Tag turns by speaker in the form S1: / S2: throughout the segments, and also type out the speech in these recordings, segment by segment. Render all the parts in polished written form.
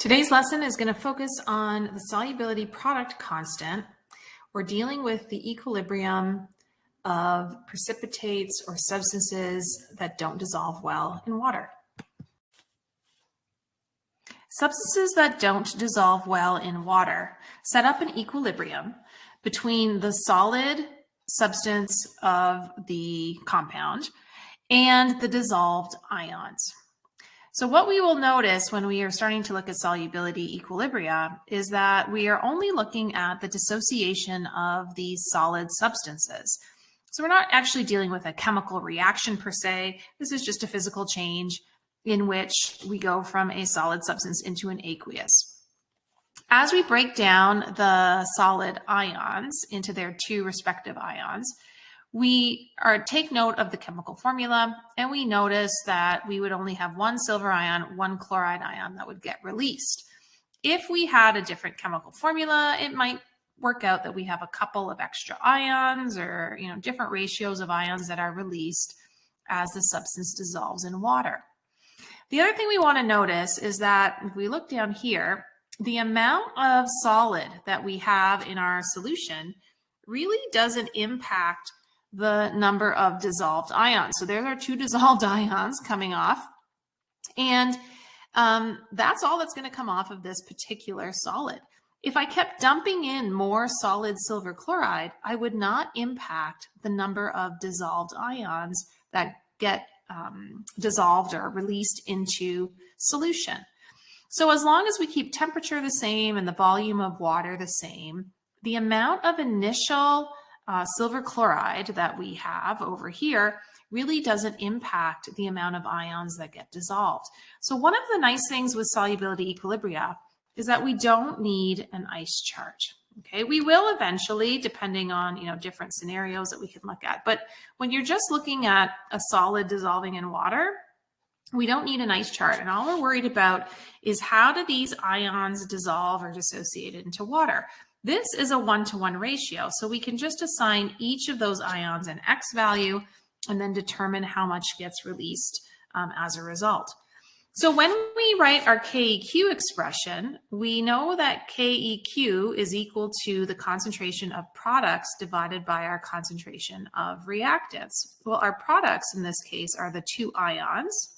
S1: Today's lesson is going to focus on the solubility product constant. We're dealing with the equilibrium of precipitates or substances that don't dissolve well in water. Substances that don't dissolve well in water set up an equilibrium between the solid substance of the compound and the dissolved ions. So what we will notice when we are starting to look at solubility equilibria is that we are only looking at the dissociation of these solid substances. So we're not actually dealing with a chemical reaction per se. This is just a physical change in which we go from a solid substance into an aqueous. As we break down the solid ions into their two respective ions, we take note of the chemical formula, and we notice that we would only have one silver ion, one chloride ion that would get released. If we had a different chemical formula, it might work out that we have a couple of extra ions or different ratios of ions that are released as the substance dissolves in water. The other thing we want to notice is that if we look down here, the amount of solid that we have in our solution really doesn't impact the number of dissolved ions. So there are two dissolved ions coming off, and that's all that's going to come off of this particular solid. If I kept dumping in more solid silver chloride, I would not impact the number of dissolved ions that get dissolved or released into solution. So as long as we keep temperature the same and the volume of water the same, the amount of initial silver chloride that we have over here really doesn't impact the amount of ions that get dissolved. So one of the nice things with solubility equilibria is that we don't need an ice chart. Okay, we will eventually, depending on different scenarios that we can look at. But when you're just looking at a solid dissolving in water, we don't need an ice chart. And all we're worried about is how do these ions dissolve or dissociate into water. This is a 1-to-1 ratio, so we can just assign each of those ions an X value and then determine how much gets released as a result. So when we write our KEQ expression, we know that KEQ is equal to the concentration of products divided by our concentration of reactants. Well, our products in this case are the two ions,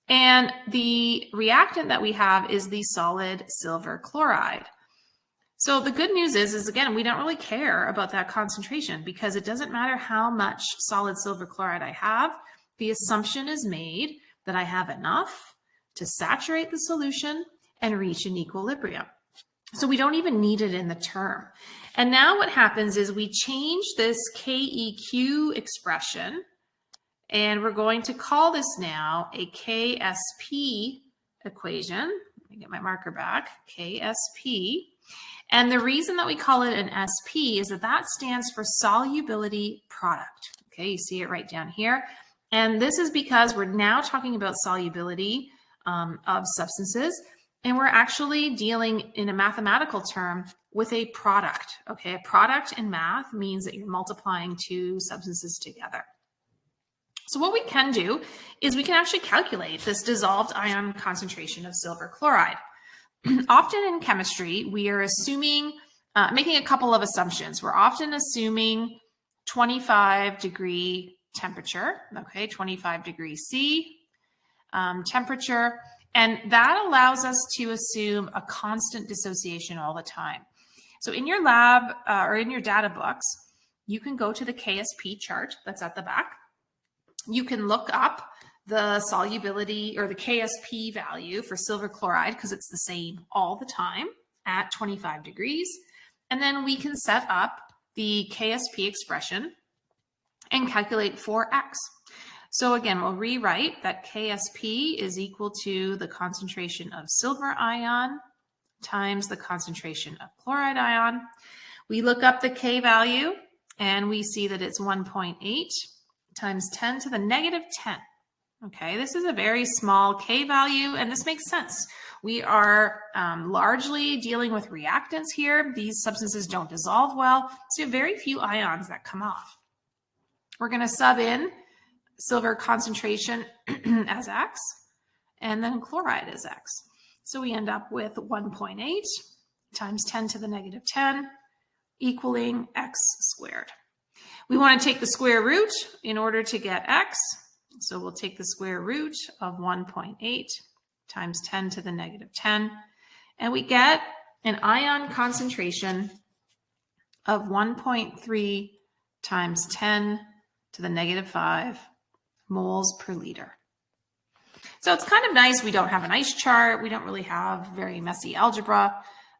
S1: and the reactant that we have is the solid silver chloride. So the good news is again, we don't really care about that concentration because it doesn't matter how much solid silver chloride I have. The assumption is made that I have enough to saturate the solution and reach an equilibrium. So we don't even need it in the term. And now what happens is we change this KEQ expression, and we're going to call this now a KSP equation. Let me get my marker back, KSP. And the reason that we call it an SP is that stands for solubility product. Okay, you see it right down here. And this is because we're now talking about solubility of substances, and we're actually dealing in a mathematical term with a product. Okay, a product in math means that you're multiplying two substances together. So what we can do is we can actually calculate this dissolved ion concentration of silver chloride. Often in chemistry, we are assuming, making a couple of assumptions. We're often assuming 25-degree temperature, okay, 25 degrees C temperature, and that allows us to assume a constant dissociation all the time. So in your lab or in your data books, you can go to the KSP chart that's at the back. You can look up the solubility or the KSP value for silver chloride because it's the same all the time at 25 degrees. And then we can set up the KSP expression and calculate for X. So again, we'll rewrite that KSP is equal to the concentration of silver ion times the concentration of chloride ion. We look up the K value and we see that it's 1.8 times 10 to the negative 10. Okay, this is a very small K value, and this makes sense. We are largely dealing with reactants here. These substances don't dissolve well, so you have very few ions that come off. We're going to sub in silver concentration as X, and then chloride as X. So we end up with 1.8 times 10 to the negative 10 equaling x squared. We want to take the square root in order to get x. So we'll take the square root of 1.8 times 10 to the negative 10. And we get an ion concentration of 1.3 times 10 to the negative 5 moles per liter. So it's kind of nice. We don't have an ice chart. We don't really have very messy algebra.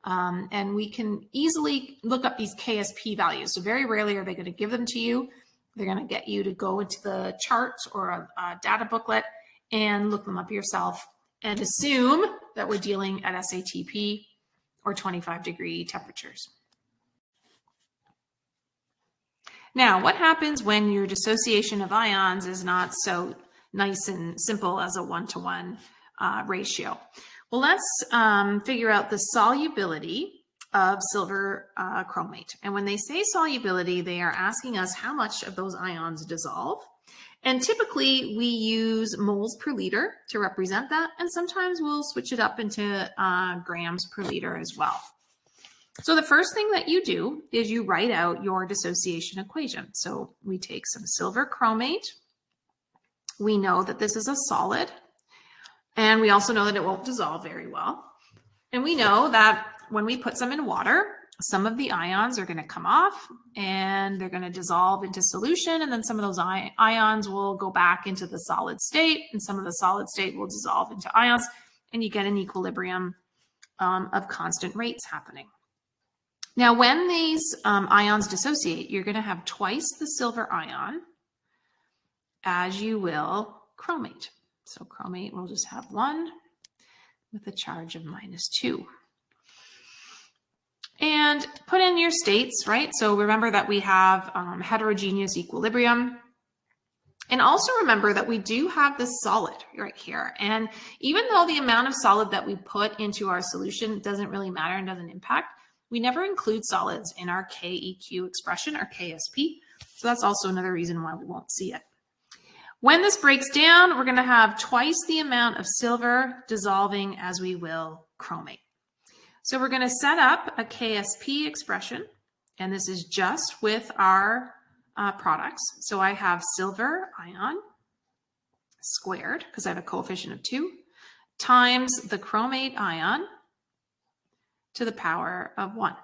S1: And we can easily look up these KSP values. So very rarely are they going to give them to you. They're going to get you to go into the chart or a data booklet and look them up yourself and assume that we're dealing at SATP or 25-degree temperatures. Now, what happens when your dissociation of ions is not so nice and simple as a 1-to-1 ratio? Well, let's figure out the solubility of silver chromate. And when they say solubility, they are asking us how much of those ions dissolve. And typically we use moles per liter to represent that. And sometimes we'll switch it up into grams per liter as well. So the first thing that you do is you write out your dissociation equation. So we take some silver chromate. We know that this is a solid. And we also know that it won't dissolve very well. And we know that when we put some in water, some of the ions are going to come off and they're going to dissolve into solution. And then some of those ions will go back into the solid state, and some of the solid state will dissolve into ions, and you get an equilibrium of constant rates happening. Now, when these ions dissociate, you're going to have twice the silver ion as you will chromate. So chromate will just have 1 with a charge of -2. And put in your states, right? So remember that we have heterogeneous equilibrium. And also remember that we do have this solid right here. And even though the amount of solid that we put into our solution doesn't really matter and doesn't impact, we never include solids in our KEQ expression, or KSP. So that's also another reason why we won't see it. When this breaks down, we're going to have twice the amount of silver dissolving as we will chromate. So we're going to set up a KSP expression, and this is just with our products. So I have silver ion squared, because I have a coefficient of 2, times the chromate ion to the power of 1.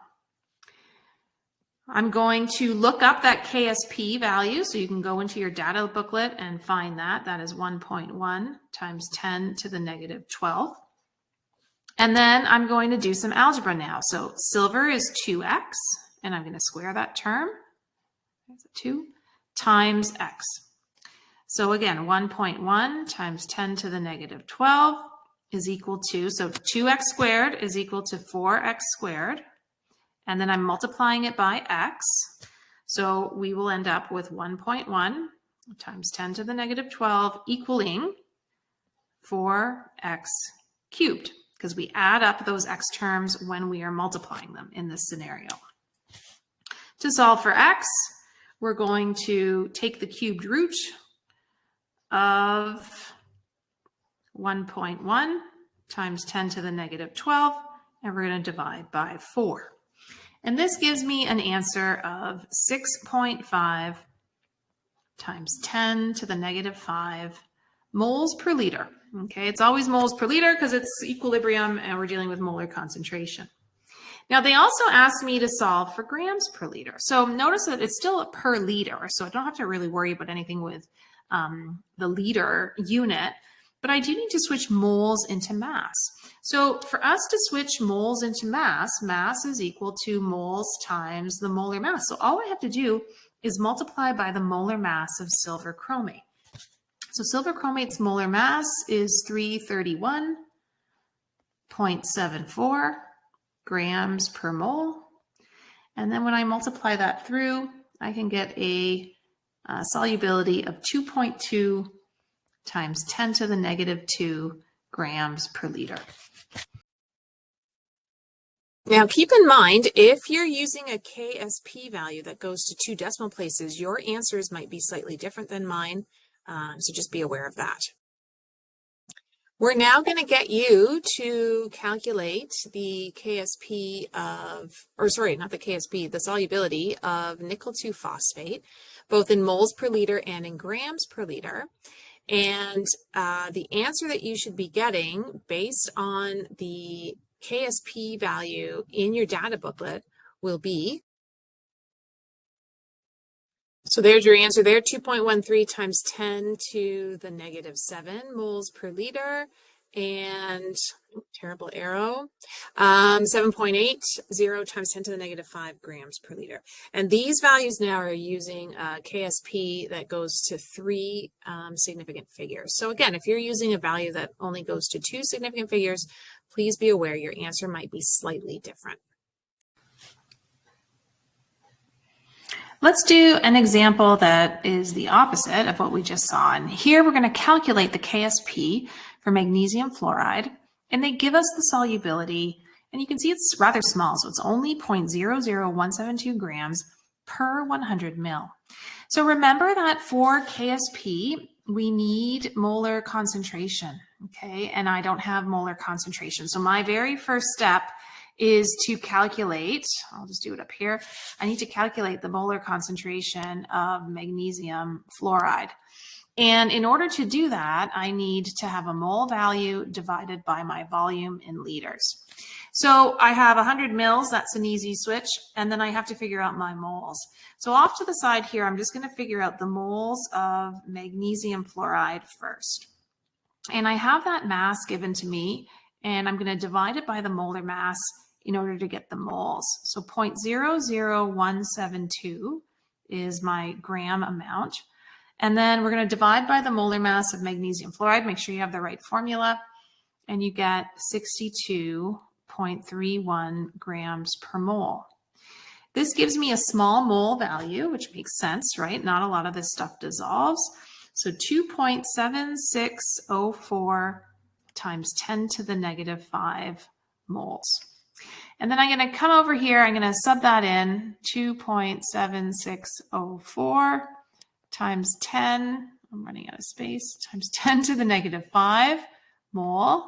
S1: I'm going to look up that KSP value, so you can go into your data booklet and find that. That is 1.1 times 10 to the negative 12. And then I'm going to do some algebra now. So silver is 2x, and I'm going to square that term. That's a 2 times x. So again, 1.1 times 10 to the negative 12 is equal to, so 2x squared is equal to 4x squared. And then I'm multiplying it by x. So we will end up with 1.1 times 10 to the negative 12 equaling 4x cubed, because we add up those x terms when we are multiplying them in this scenario. To solve for x, we're going to take the cubed root of 1.1 times 10 to the negative 12, and we're going to divide by 4. And this gives me an answer of 6.5 times 10 to the negative 5 moles per liter. Okay, it's always moles per liter because it's equilibrium and we're dealing with molar concentration. Now, they also asked me to solve for grams per liter. So notice that it's still a per liter, so I don't have to really worry about anything with the liter unit, but I do need to switch moles into mass. So for us to switch moles into mass, mass is equal to moles times the molar mass. So all I have to do is multiply by the molar mass of silver chromate. So silver chromate's molar mass is 331.74 grams per mole. And then when I multiply that through, I can get a solubility of 2.2 times 10 to the negative 2 grams per liter. Now keep in mind, if you're using a KSP value that goes to 2 decimal places, your answers might be slightly different than mine, so just be aware of that.
S2: We're now going to get you to calculate the KSP of, or sorry, not the KSP, the solubility of nickel 2 phosphate, both in moles per liter and in grams per liter. And the answer that you should be getting based on the KSP value in your data booklet will be, so there's your answer there, 2.13 times 10 to the negative 7 moles per liter, and terrible arrow, 7.80 times 10 to the negative 5 grams per liter. And these values now are using KSP that goes to 3 significant figures. So again, if you're using a value that only goes to 2 significant figures, please be aware your answer might be slightly different.
S1: Let's do an example that is the opposite of what we just saw. And here we're going to calculate the KSP for magnesium fluoride, and they give us the solubility, and you can see it's rather small, so it's only 0.00172 grams per 100 mil. So remember that for KSP, we need molar concentration, okay? And I don't have molar concentration. So my very first step is to calculate, I'll just do it up here. I need to calculate the molar concentration of magnesium fluoride. And in order to do that, I need to have a mole value divided by my volume in liters. So I have 100 mils, that's an easy switch, and then I have to figure out my moles. So off to the side here, I'm just going to figure out the moles of magnesium fluoride first. And I have that mass given to me, and I'm going to divide it by the molar mass in order to get the moles. So 0.00172 is my gram amount. And then we're going to divide by the molar mass of magnesium fluoride. Make sure you have the right formula. And you get 62.31 grams per mole. This gives me a small mole value, which makes sense, right? Not a lot of this stuff dissolves. So 2.7604 times 10 to the negative 5 moles. And then I'm going to come over here, I'm going to sub that in, 2.7604 times 10, I'm running out of space, times 10 to the negative 5 mole.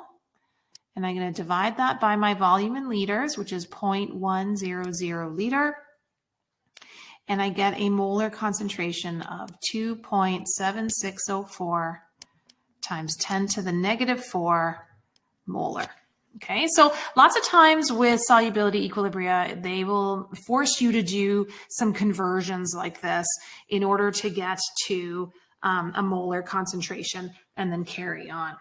S1: And I'm going to divide that by my volume in liters, which is 0.100 liter. And I get a molar concentration of 2.7604 times 10 to the negative 4 molar. Okay, so lots of times with solubility equilibria, they will force you to do some conversions like this in order to get to a molar concentration and then carry on.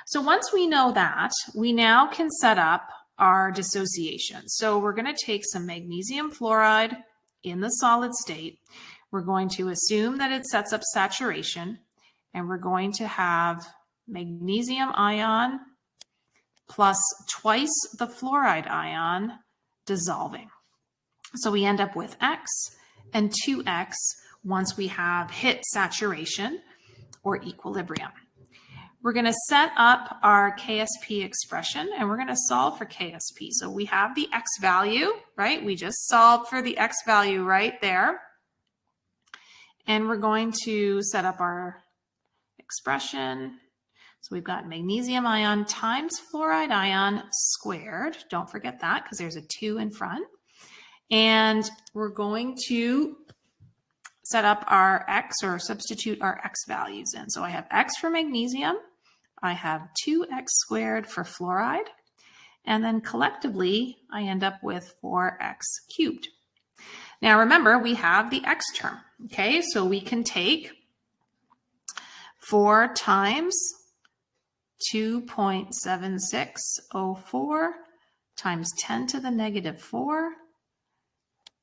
S1: So once we know that, we now can set up our dissociation. So we're going to take some magnesium fluoride in the solid state. We're going to assume that it sets up saturation, and we're going to have magnesium ion plus twice the fluoride ion dissolving. So we end up with X and 2X once we have hit saturation or equilibrium. We're going to set up our KSP expression, and we're going to solve for KSP. So we have the X value, right? We just solved for the X value right there. And we're going to set up our expression. So we've got magnesium ion times fluoride ion squared. Don't forget that because there's a 2 in front. And we're going to set up our X, or substitute our X values in. So I have X for magnesium. I have 2X squared for fluoride. And then collectively, I end up with 4X cubed. Now remember, we have the X term. Okay, so we can take 4 times 2.7604 times 10 to the negative 4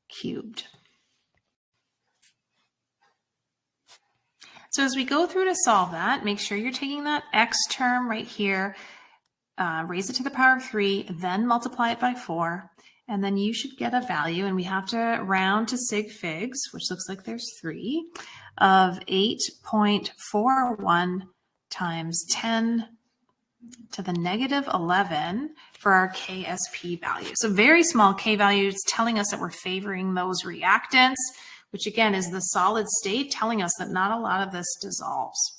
S1: cubed. So as we go through to solve that, make sure you're taking that X term right here, raise it to the power of 3, then multiply it by 4, and then you should get a value, and we have to round to sig figs, which looks like there's 3, of 8.41 times 10 to the negative 11 for our KSP value. So very small K values telling us that we're favoring those reactants, which again is the solid state telling us that not a lot of this dissolves.